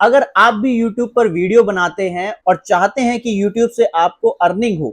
अगर आप भी YouTube पर वीडियो बनाते हैं और चाहते हैं कि YouTube से आपको अर्निंग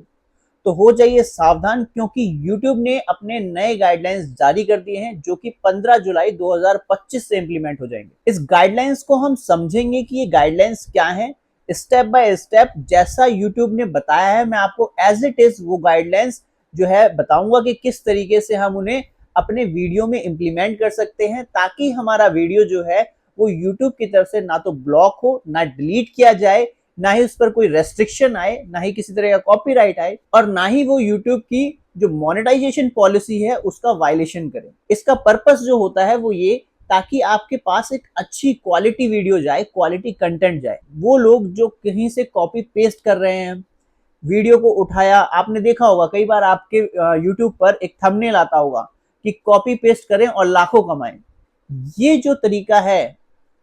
तो हो जाइए सावधान, क्योंकि YouTube ने अपने नए गाइडलाइंस जारी कर दिए हैं जो कि 15 जुलाई 2025 से इंप्लीमेंट हो जाएंगे। इस गाइडलाइंस को हम समझेंगे कि ये गाइडलाइंस क्या है, स्टेप बाय स्टेप जैसा YouTube ने बताया है। मैं आपको एज इट इज वो गाइडलाइंस जो है बताऊंगा कि किस तरीके से हम उन्हें अपने वीडियो में इंप्लीमेंट कर सकते हैं, ताकि हमारा वीडियो जो है वो YouTube की तरफ से ना तो ब्लॉक हो, ना डिलीट किया जाए, ना ही उस पर कोई रेस्ट्रिक्शन आए, ना ही किसी तरह का कॉपीराइट आए, और ना ही वो YouTube की जो मोनेटाइजेशन पॉलिसी है उसका वायलेशन करे। इसका पर्पस जो होता है वो ये, ताकि आपके पास एक अच्छी क्वालिटी वीडियो जाए, क्वालिटी कंटेंट जाए। वो लोग जो कहीं से कॉपी पेस्ट कर रहे हैं, वीडियो को उठाया, आपने देखा होगा कई बार आपके यूट्यूब पर एक थंबनेल आता होगा कि कॉपी पेस्ट करें और लाखों कमाएं। ये जो तरीका है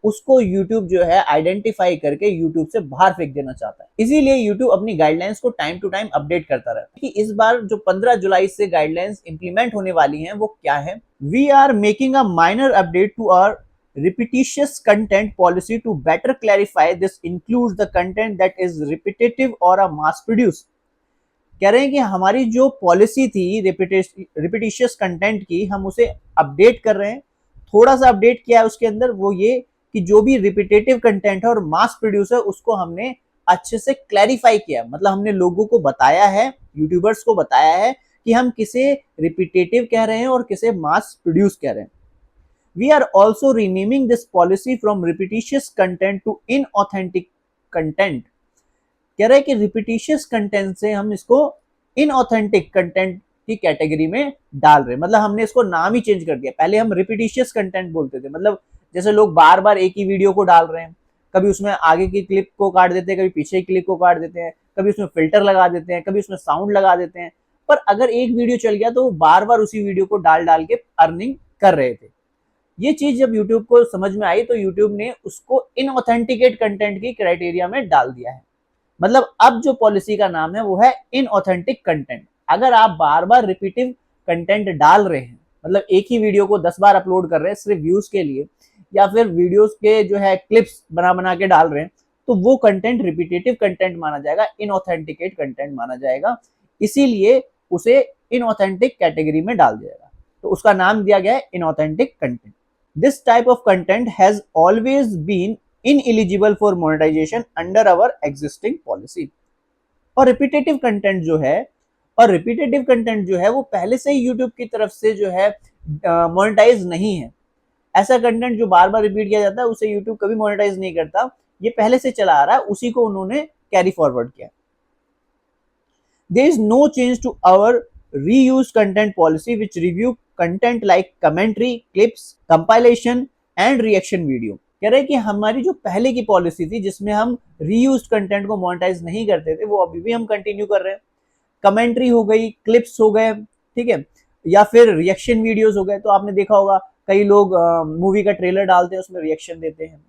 उसको YouTube जो है आइडेंटिफाई करके YouTube से बाहर फेंक देना चाहता है। इसीलिए YouTube अपनी गाइडलाइंस को टाइम टू टाइम अपडेट करता रहता है। कि इस बार जो 15 जुलाई से गाइडलाइंस इंप्लीमेंट होने वाली हैं वो क्या है। We are making a minor update to our repetitious content policy to better clarify. This includes the content that is repetitive or a mass produced. कह रहे हैं कि हमारी जो पॉलिसी थी रिपीटिशियस कंटेंट की, हम उसे अपडेट कर रहे हैं। थोड़ा सा अपडेट किया है उसके अंदर, वो ये कि जो भी रिपीटेटिव कंटेंट है और मास प्रोड्यूस है उसको हमने अच्छे से क्लैरिफाई किया। मतलब हमने लोगों को बताया है, यूट्यूबर्स को बताया है कि हम किसे रिपीटेटिव कह रहे हैं और किसे मास प्रोड्यूस कह रहे हैं। We are also renaming this policy from repetitious content to inauthentic content. कह रहा है कि रिपीटिशियस कंटेंट से हम इसको इनऑथेंटिक कंटेंट की कैटेगरी में डाल रहे हैं। मतलब हमने इसको नाम ही चेंज कर दिया। पहले हम रिपीटिशियस कंटेंट बोलते थे, मतलब जैसे लोग बार बार एक ही वीडियो को डाल रहे हैं, कभी उसमें आगे की क्लिप को काट देते हैं, कभी पीछे की क्लिप को काट देते हैं, कभी उसमें फिल्टर लगा देते हैं, कभी उसमें साउंड लगा देते हैं। पर अगर एक वीडियो चल गया तो वो बार बार उसी वीडियो को डाल डाल के अर्निंग कर रहे थे। ये चीज जब YouTube को समझ में आई तो YouTube ने उसको इनऑथेंटिकेट कंटेंट की क्राइटेरिया में डाल दिया है। मतलब अब जो पॉलिसी का नाम है वो है इनऑथेंटिक कंटेंट। अगर आप बार बार रिपीटिव कंटेंट डाल रहे हैं, मतलब एक ही वीडियो को 10 बार अपलोड कर रहे हैं सिर्फ व्यूज के लिए, या फिर वीडियोस के जो है क्लिप्स बना बना के डाल रहे हैं, तो वो कंटेंट रिपीटेटिव कंटेंट माना जाएगा, इनऑथेंटिकेट कंटेंट माना जाएगा। इसीलिए उसे इनऑथेंटिक कैटेगरी में डाल दिया जाएगा, तो उसका नाम दिया गया है inauthentic content. This type of content has always been ineligible for monetization under our existing policy। और रिपीटेटिव कंटेंट जो है, वो पहले से ही YouTube की तरफ से जो है मोनेटाइज नहीं है। ऐसा कंटेंट जो बार बार रिपीट किया जाता है उसे YouTube कभी मोनेटाइज नहीं करता, ये पहले से चला आ रहा है, उसी को उन्होंने कैरी फॉरवर्ड किया। There is no change to our reused content policy which review content like commentary, clips, compilation and reaction video। कह रहे हैं कि हमारी जो पहले की पॉलिसी थी जिसमें हम रीयूज्ड कंटेंट को मोनेटाइज नहीं करते थे, वो अभी भी हम कंटिन्यू कर रहे हैं। कमेंट्री हो गई, क्लिप्स हो गए, ठीक है, या फिर रिएक्शन वीडियोस हो गए। तो आपने देखा होगा कई लोग मूवी का ट्रेलर डालते हैं, उसमें रिएक्शन देते हैं,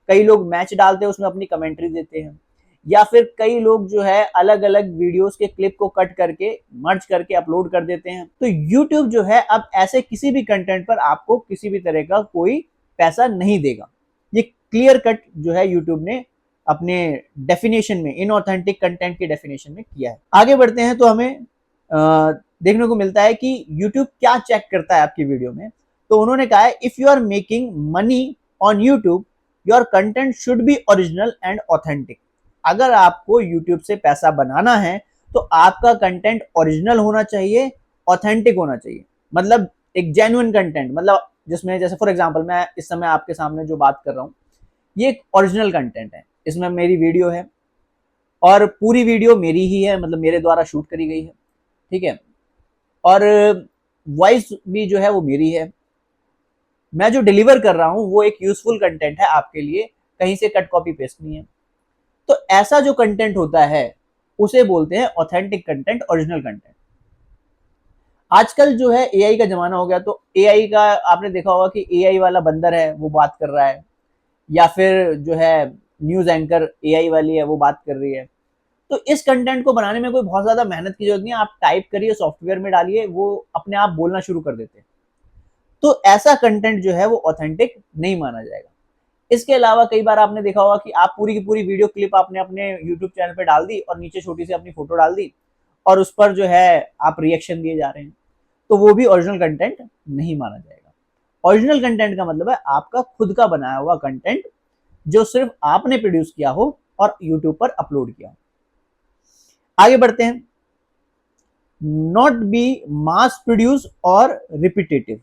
कई लोग मैच डालते हैं, उसमें अपनी कमेंट्री देते हैं, या फिर कई लोग जो है अलग अलग वीडियोस के क्लिप को कट करके मर्ज करके अपलोड कर देते हैं। तो YouTube जो है अब ऐसे किसी भी कंटेंट पर आपको किसी भी तरह का कोई पैसा नहीं देगा। ये क्लियर कट जो है YouTube ने अपने डेफिनेशन में, इनऑथेंटिक कंटेंट की डेफिनेशन में किया है। आगे बढ़ते हैं तो हमें देखने को मिलता है कि YouTube क्या चेक करता है आपकी वीडियो में। तो उन्होंने कहा है, if you are making money on YouTube your content should be original and authentic. अगर आपको YouTube से पैसा बनाना है तो आपका कंटेंट ओरिजिनल होना चाहिए, ऑथेंटिक होना चाहिए। मतलब एक जेन्युइन कंटेंट, मतलब जिसमें जैसे फॉर एग्जांपल मैं इस समय आपके सामने जो बात कर रहा हूँ ये एक ओरिजिनल कंटेंट है, इसमें मेरी वीडियो है और पूरी वीडियो मेरी ही है, मतलब मेरे द्वारा शूट करी गई है, ठीक है, और वॉइस भी जो है वो मेरी है। मैं जो डिलीवर कर रहा हूँ वो एक यूजफुल कंटेंट है आपके लिए, कहीं से कट कॉपी पेस्ट नहीं है। तो ऐसा जो कंटेंट होता है उसे बोलते हैं ऑथेंटिक कंटेंट, ओरिजिनल कंटेंट। आजकल जो है एआई का जमाना हो गया, तो एआई का आपने देखा होगा कि एआई वाला बंदर है वो बात कर रहा है, या फिर जो है न्यूज एंकर एआई वाली है वो बात कर रही है। तो इस कंटेंट को बनाने में कोई बहुत ज्यादा मेहनत की जरूरत नहीं है, आप टाइप करिए, सॉफ्टवेयर में डालिए, वो अपने आप बोलना शुरू कर देते हैं। तो ऐसा कंटेंट जो है वो ऑथेंटिक नहीं माना जाएगा। इसके अलावा कई बार आपने देखा होगा कि आप पूरी की पूरी वीडियो क्लिप आपने अपने यूट्यूब चैनल पे डाल दी और नीचे छोटी सी अपनी फोटो डाल दी और उस पर जो है आप रिएक्शन दिए जा रहे हैं, तो वो भी ओरिजिनल कंटेंट नहीं माना जाएगा। ओरिजिनल कंटेंट का मतलब है आपका खुद का बनाया हुआ कंटेंट जो सिर्फ आपने प्रोड्यूस किया हो और यूट्यूब पर अपलोड किया हो। आगे बढ़ते हैं। नॉट बी मास प्रोड्यूस और repetitive,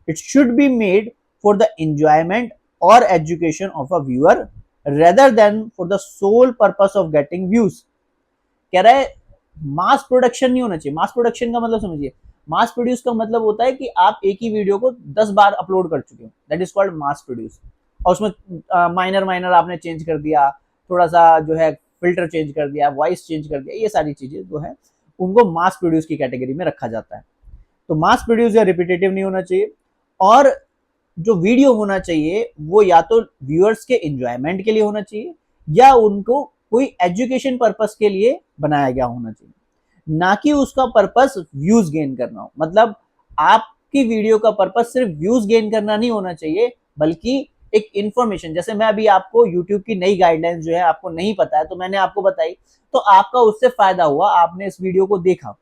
it should be made for the enjoyment और education of a viewer rather than for the sole purpose of getting views. कह रहा है मास प्रोडक्शन नहीं होना चाहिए। मास प्रोडक्शन का मतलब समझिए, मास प्रोड्यूस का मतलब होता है कि आप एक ही वीडियो को 10 बार अपलोड कर चुके हो, that is called mass produce. और उसमें माइनर माइनर आपने चेंज कर दिया, थोड़ा सा जो है फिल्टर चेंज कर दिया, वॉइस चेंज कर दिया, ये सारी चीजें जो है उनको मास प्रोड्यूस की कैटेगरी में रखा जाता है। तो मास प्रोड्यूस या रिपीटेटिव नहीं होना चाहिए। और जो वीडियो होना चाहिए वो या तो व्यूअर्स के एंजॉयमेंट के लिए होना चाहिए या उनको कोई एजुकेशन पर्पस के लिए बनाया गया होना चाहिए, ना कि उसका पर्पस व्यूज गेन करना हो। मतलब आपकी वीडियो का पर्पस सिर्फ व्यूज गेन करना नहीं होना चाहिए, बल्कि एक इंफॉर्मेशन, जैसे मैं अभी आपको यूट्यूब की नई गाइडलाइंस जो है आपको नहीं पता है तो मैंने आपको बताई, तो आपका उससे फायदा हुआ, आपने इस वीडियो को देखा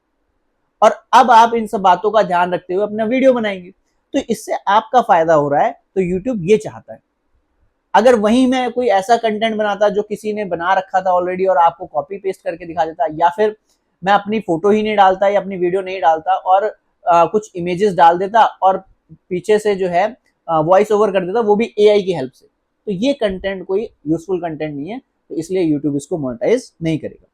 और अब आप इन सब बातों का ध्यान रखते हुए अपना वीडियो बनाएंगे, तो इससे आपका फायदा हो रहा है। तो यूट्यूब ये चाहता है। अगर वहीं मैं कोई ऐसा कंटेंट बनाता जो किसी ने बना रखा था ऑलरेडी और आपको कॉपी पेस्ट करके दिखा देता, या फिर मैं अपनी फोटो ही नहीं डालता या अपनी वीडियो नहीं डालता और कुछ इमेजेस डाल देता और पीछे से जो है वॉइस ओवर कर देता, वो भी एआई की हेल्प से, तो ये कंटेंट कोई यूजफुल कंटेंट नहीं है, तो इसलिए यूट्यूब इसको मोनेटाइज नहीं करेगा।